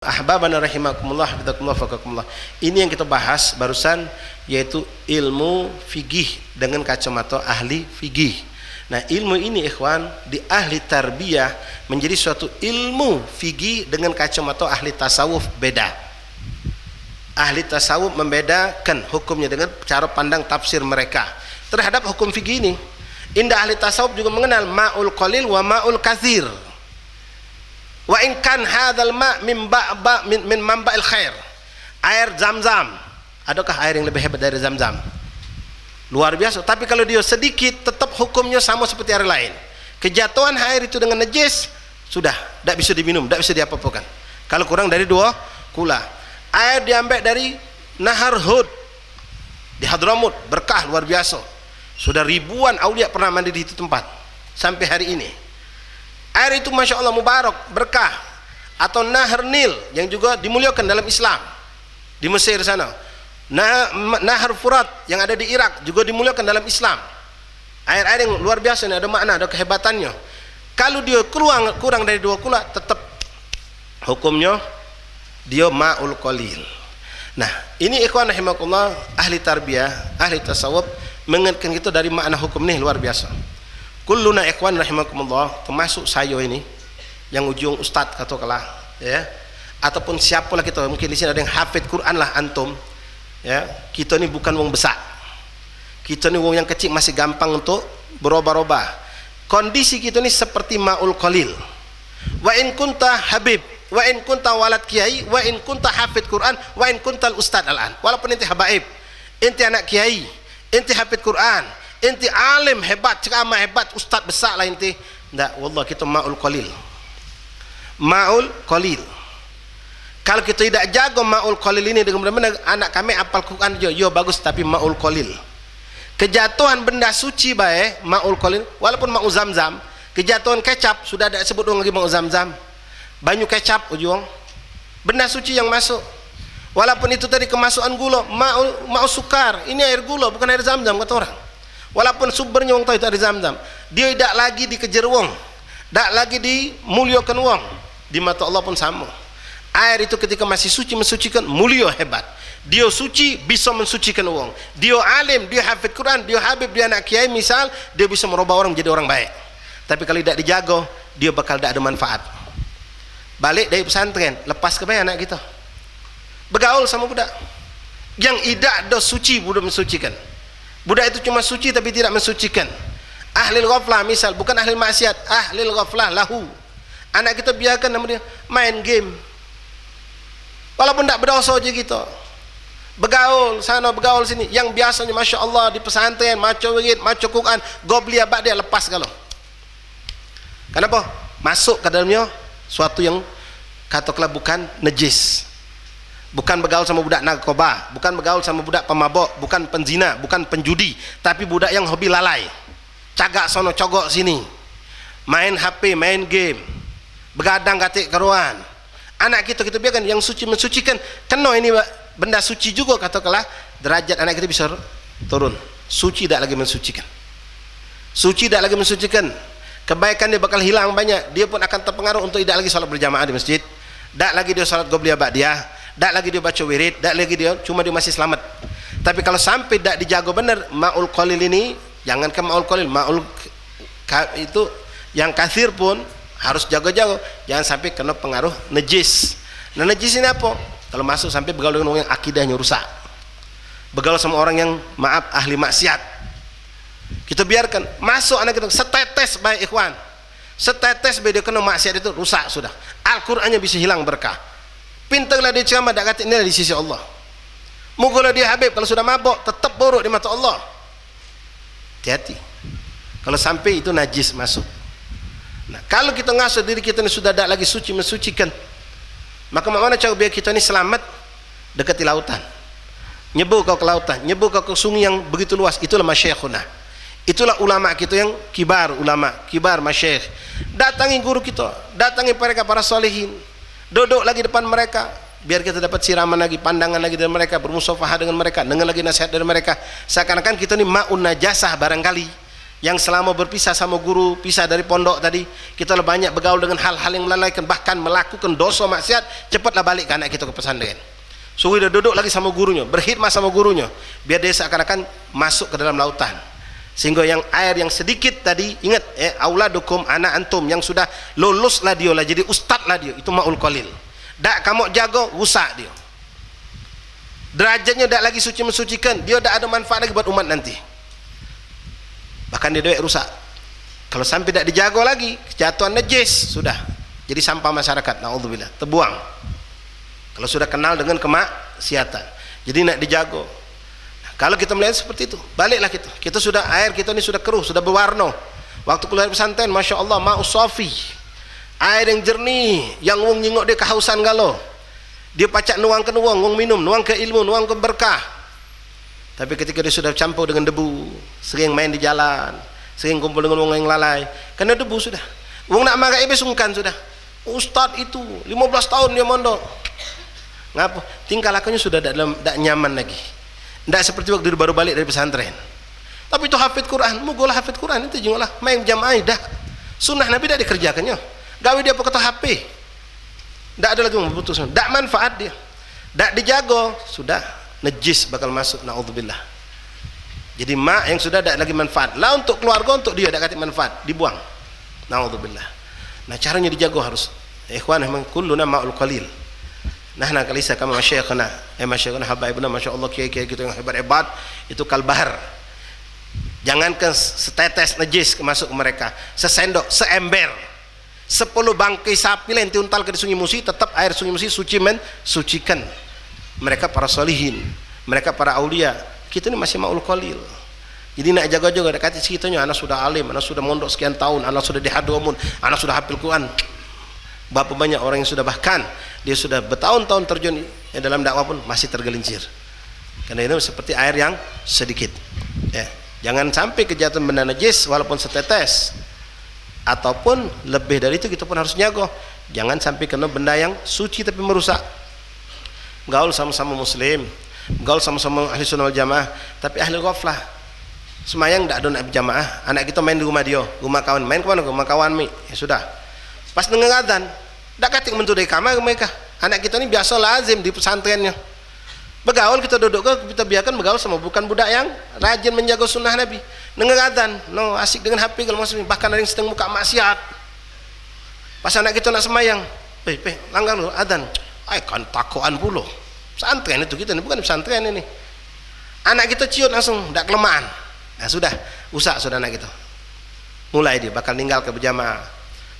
Ahbabana rahimakumullah, hafizakumullah, faqakumullah. Ini yang kita bahas barusan, yaitu ilmu fikih dengan kacamata ahli fikih. Nah, ilmu ini ikhwan di ahli tarbiyah menjadi suatu ilmu fikih dengan kacamata ahli tasawuf beda. Ahli tasawuf membedakan hukumnya dengan cara pandang tafsir mereka terhadap hukum fikih ini. Indah ahli tasawuf juga mengenal ma'ul qalil wa ma'ul katsir. Wa in kan hadzal ma' min manba'il khair. Air Zam-Zam, adakah air yang lebih hebat dari Zam-Zam? Luar biasa. Tapi kalau dia sedikit, tetap hukumnya sama seperti air lain. Kejatuhan air itu dengan najis, sudah tidak bisa diminum, tidak bisa diapa-apakan. Kalau kurang dari 2 kula. Air diambil dari Nahar Hud di Hadramut, berkah luar biasa. Sudah ribuan aulia pernah mandi di itu tempat sampai hari ini. Air itu Masya Allah mubarak, berkah. Atau Nahar Nil yang juga dimuliakan dalam Islam di Mesir sana. Nahar Furat yang ada di Irak juga dimuliakan dalam Islam. Air-air yang luar biasa ini, ada makna, ada kehebatannya. Kalau dia kurang dari 2 kula, tetap hukumnya dia ma'ul qalil. Nah, ini ikhwan rahimakumullah, ahli tarbiyah, ahli tasawuf mengingatkan kita dari makna hukum ini luar biasa. Kulluna ikhwan rahimakumullah, termasuk saya ini yang ujung ustaz katakanlah, ya, ataupun siapalah kita, mungkin di sini ada yang hafid Quran lah antum, ya. Kita ni bukan wong besar, kita ni wong yang kecil, masih gampang untuk berubah-ubah. Kondisi kita ni seperti ma'ul qalil. Wa in kunta habib, wa in kunta walad kiai, wa in kunta hafid Quran, wa in kunta ustaz al-an. Walaupun inti habaib, inti anak kiai, inti hafid Quran, inti alim hebat, ceramah hebat, ustaz besar lah inti. Tak, wallah kita ma'ul qalil. Ma'ul qalil. Kalau kita tidak jaga ma'ul qalil ini dengan benar-benar anak kami apal Quran je, yo bagus, tapi ma'ul qalil. Kejatuhan benda suci baik, ma'ul qalil, walaupun ma'ul Zam-Zam, kejatuhan kecap sudah ada sebut orang lagi ma'ul Zam-Zam. Banyu kecap ujung. Benda suci yang masuk. Walaupun itu tadi kemasukan gula, ma'ul sukar, ini air gula bukan air Zam-Zam kata orang. Walaupun sumbernya orang tahu itu ada Zam-Zam, dia tidak lagi dikejar wong, tidak lagi dimuliakan wong, di mata Allah pun sama. Air itu ketika masih suci, mensucikan, mulia hebat. Dia suci, bisa mensucikan wong. Dia alim, dia hafid Quran, dia habib, dia anak kiai misal, dia bisa merubah orang menjadi orang baik. Tapi kalau tidak dijaga, dia bakal tidak ada manfaat. Balik dari pesantren, lepas ke baik anak kita, bergaul sama budak yang tidak ada suci, budak mensucikan. Budak itu cuma suci tapi tidak mensucikan. Ahlil ghaflah misal, bukan ahli maksiat, ahlil ghaflah lahu. Anak kita biarkan nama dia main game, walaupun tak berdosa je kita. Bergaul sana, bergaul sini. Yang biasanya Masya Allah di pesantren, maca wirid, maca Quran, gobli abad dia lepas kalau. Kenapa? Masuk ke dalamnya suatu yang katakanlah bukan najis. Bukan bergaul sama budak narkoba, bukan bergaul sama budak pemabok, bukan penzina, bukan penjudi, tapi budak yang hobi lalai, cagak sono cogok sini, main HP, main game, begadang katik keruan. Anak kita biarkan yang suci mensucikan, kena ini benda suci juga katakanlah, derajat anak kita bisa turun. Suci tidak lagi mensucikan, suci tidak lagi mensucikan, kebaikan dia bakal hilang banyak. Dia pun akan terpengaruh untuk tidak lagi salat berjamaah di masjid, tidak lagi dia salat qobliyah ba'diyah, tak lagi dia baca wirid, tak lagi dia, cuma dia masih selamat. Tapi kalau sampai tak dijaga benar ma'ul qalil ini, jangankan ma'ul qalil, ma'ul itu yang kathir pun harus jaga-jaga, jangan sampai kena pengaruh najis. Nah, najis ini apa? Kalau masuk sampai bergaul dengan orang yang akidahnya rusak, bergaul sama orang yang maaf ahli maksiat, kita biarkan masuk anak kita setetes baik ikhwan, setetes baik dia kena maksiat itu rusak sudah. Al-Qurannya bisa hilang berkah. Pintarlah dia ceramah, tak kata inilah di sisi Allah. Mugalah dia habib, kalau sudah mabuk tetap buruk di mata Allah. Hati-hati kalau sampai itu najis masuk. Nah, kalau kita ngasuh diri kita ini sudah tak lagi suci mensucikan, maka mana cara biar kita ini selamat? Dekati lautan, nyebur kau ke lautan, nyebur kau ke sungai yang begitu luas. Itulah masyayikhuna, itulah ulama kita yang kibar ulama, kibar masyayikh. Datangi guru kita, datangi mereka para solehin, duduk lagi depan mereka, biar kita dapat siraman lagi, pandangan lagi dari mereka, bermusafahah dengan mereka, dengar lagi nasihat dari mereka. Seakan-akan kita ni ma'un najasah barangkali, yang selama berpisah sama guru, pisah dari pondok tadi, kita banyak bergaul dengan hal-hal yang melalaikan, bahkan melakukan dosa maksiat, cepatlah balik ke anak kita ke pesantren. Suruh dia duduk lagi sama gurunya, berkhidmat sama gurunya, biar dia seakan-akan masuk ke dalam lautan. Sehingga yang air yang sedikit tadi, ingat auladukum, anak antum yang sudah luluslah dia lah, jadi ustaz lah dia, itu ma'ul qalil. Dak kamu jaga, rusak dia. Derajatnya dak lagi suci mensucikan, dia dak ada manfaat lagi buat umat nanti. Bahkan dia duit rusak. Kalau sampai dak dijaga lagi, kejatuhan najis, sudah jadi sampah masyarakat, naudzubillah, terbuang. Kalau sudah kenal dengan kemaksiatan, jadi nak dijaga. Nah, kalau kita melihat seperti itu, baliklah kita sudah, air kita ini sudah keruh, sudah berwarna. Waktu keluar pesantren, masya Allah, ma'us safi, air yang jernih, yang wong nyingok dia kehausan galo, dia pacak nuang ke nuang, wong minum, nuang ke ilmu, nuang ke berkah. Tapi ketika dia sudah campur dengan debu, sering main di jalan, sering kumpul dengan wong yang lalai, karena debu sudah, wong nak marah sungkan sudah. Ustaz itu 15 tahun dia mondok, ngapa? Tingkah lakunya sudah tak nyaman lagi, tidak seperti waktu dia baru balik dari pesantren. Tapi itu hafid Quran, mugolah hafid Quran itu juga lah, main jamaah dah, sunnah Nabi dah dikerjakannya, gawe dia pakai HP, tidak ada lagi memutuskan, tidak manfaat dia, tidak dijago, sudah najis bakal masuk, naudzubillah. Jadi mak yang sudah tidak lagi manfaat lah untuk keluarga, untuk dia tidak kata manfaat, dibuang, naudzubillah. Nah caranya dijago harus, ikhwan, memang kulluna ma'ul qalil. Nah kalisa kama masyayikhna, masyayikhna habaibuna, masyaallah, kiai-kiai kita yang hebat-hebat itu kalbahar. Jangankan setetes najis masuk ke mereka, sesendok, seember, 10 bangkai sapi lain tiuntal ke sungai Musi, tetap air sungai Musi suci mensucikan. Mereka para solihin, mereka para aulia. Kita ini masih ma'ul qalil. Jadi nak jaga-jaga, dekat sekitarnya, anak sudah alim, anak sudah mondok sekian tahun, anak sudah dihadromun, anak sudah hafil Quran. Berapa banyak orang yang sudah, bahkan dia sudah bertahun-tahun terjun dalam dakwah pun masih tergelincir. Karena itu seperti air yang sedikit. Jangan sampai kejahatan benda najis walaupun setetes, ataupun lebih dari itu kita pun harus jaga. Jangan sampai kena benda yang suci tapi merusak. Gaul sama-sama muslim, gaul sama-sama ahli sunnah wal jamaah, tapi ahli ghaflah. Semayang tak ada nak berjamaah, anak kita main di rumah dia, rumah kawan, main kemana? Rumah kawan mi, ya sudah. Pas dengar adzan, tak katik mentu dari kamar mereka. Anak kita ni biasa lazim di pesantrennya. Bergaul kita duduk ke, kita biarkan bergaul sama bukan budak yang rajin menjaga sunnah Nabi. Dengar adzan, no asik dengan HP kalau masuk, bahkan ada yang sedang buka maksiat. Pas anak kita nak semayang, langgar dulu adzan. Kan takuan pula. Pesantren itu kita ni, bukan pesantren ini. Anak kita ciut langsung, tak kelemahan. Nah sudah, usah sudah anak kita. Mulai dia bakal ninggal ke berjamaah.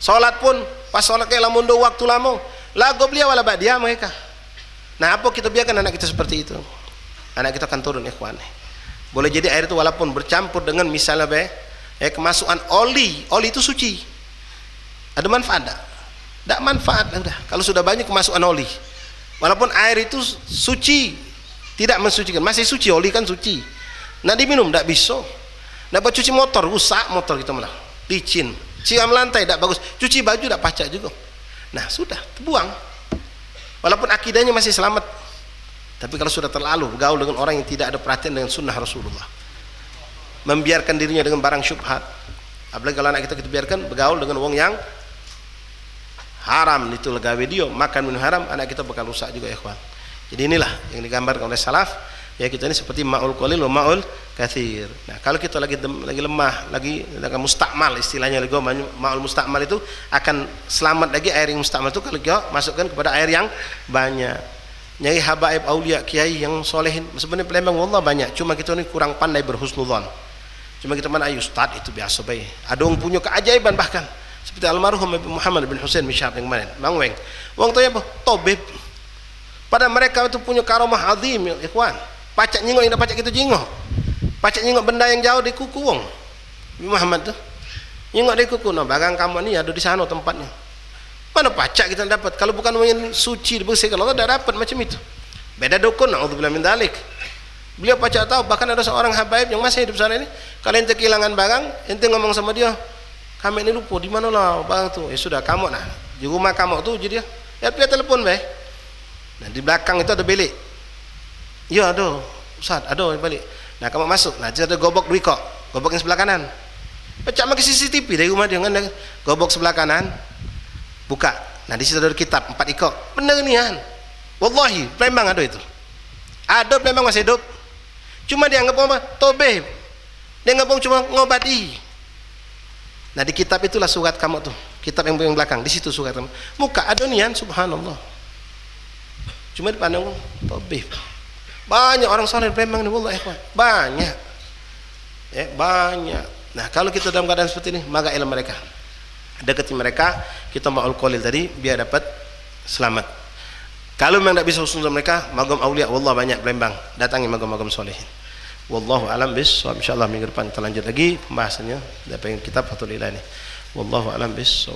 Solat pun, pas solat kayak lamundo waktu lama, lagu beliau wala dia mereka. Nah apa kita biarkan anak kita seperti itu? Anak kita akan turun, ikhwan. Boleh jadi air itu walaupun bercampur dengan misalnya kemasukan oli itu suci. Ada manfaat tak? Tak manfaat udah. Kalau sudah banyak kemasukan oli, walaupun air itu suci, tidak mensucikan, masih suci, oli kan suci. Nak diminum tak bisa. Nak buat cuci motor, rusak motor kita malah. Licin, siram lantai tak bagus, cuci baju tak pacak juga. Nah sudah, terbuang. Walaupun akidahnya masih selamat, tapi kalau sudah terlalu bergaul dengan orang yang tidak ada perhatian dengan sunnah Rasulullah, membiarkan dirinya dengan barang syubhat, apalagi kalau anak kita biarkan bergaul dengan wong yang haram, itu gawe dia makan minum haram, anak kita bakal rusak juga, ikhwan. Jadi inilah yang digambarkan oleh salaf, ya kita ini seperti ma'ul qalil wa ma'ul katsir. Nah kalau kita lagi lemah, lagi mustakmal, istilahnya lagi ma'ul mustakmal itu akan selamat lagi air yang mustakmal itu kalau kita masukkan kepada air yang banyak. Nyari habaib aulia kiai yang solehin, sebenarnya Palembang wallah banyak, cuma kita ini kurang pandai berhusnudzon. Cuma kita mana ayo ustaz itu biasa baik. Ada orang punya keajaiban, bahkan seperti almarhum Muhammad bin Husain Misyar yang kemarin, Bang Weng. Wong tu apa? Tobib. Pada mereka itu punya karamah azim, ya ikhwan. Pacak nyingok yang pacak kita jingok. Pacak nyingok benda yang jauh di kuku wong. Muhammad tu nyingok di kuku. Nah, barang kamu ni ada di sana tempatnya. Mana pacak kita dapat? Kalau bukan yang suci dibersihkan Allah, tidak dapat macam itu. Beda dukun, naudzubillah min dzalik. Beliau pacak tahu, bahkan ada seorang habaib yang masih hidup sana ini, kalau ente kehilangan barang, ente ngomong sama dia, kami ini lupa di mana lah barang tu. Ya sudah, kamu nah di rumah kamu tu jadi ya dia telepon baik. Nah di belakang itu ada bilik. Ya ada, Ustaz, ada balik. Nah kamu masuk. Nah ada gobok duit kok, gobok yang sebelah kanan. Pecah pakai CCTV dari rumah dia kan, gobok sebelah kanan, buka. Nah di situ ada kitab 4 iko. Bener nian. Wallahi, Palembang ada itu. Ada Palembang masih hidup. Cuma dia anggap apa? Tobe. Dia anggap cuma ngobati. Nah di kitab itulah surat kamu tuh. Kitab yang belakang, di situ surat kamu. Muka ada nian, subhanallah. Cuma dipandang tobe. Banyak orang soleh di Palembang nih, wallahi ikhwan. Banyak. Ya, banyak. Nah kalau kita dalam keadaan seperti ini, maka ilmu mereka, dekati mereka, kita ma'ul qalil tadi biar dapat selamat. Kalau memang tidak bisa husnul mereka, magam aulia wallah banyak Palembang, datangi magam-magam solehin. Wallahu alam bis. Insyaallah minggu depan kita lanjut lagi pembahasannya dari kitab Fathul Ilani. Wallahu alam bis.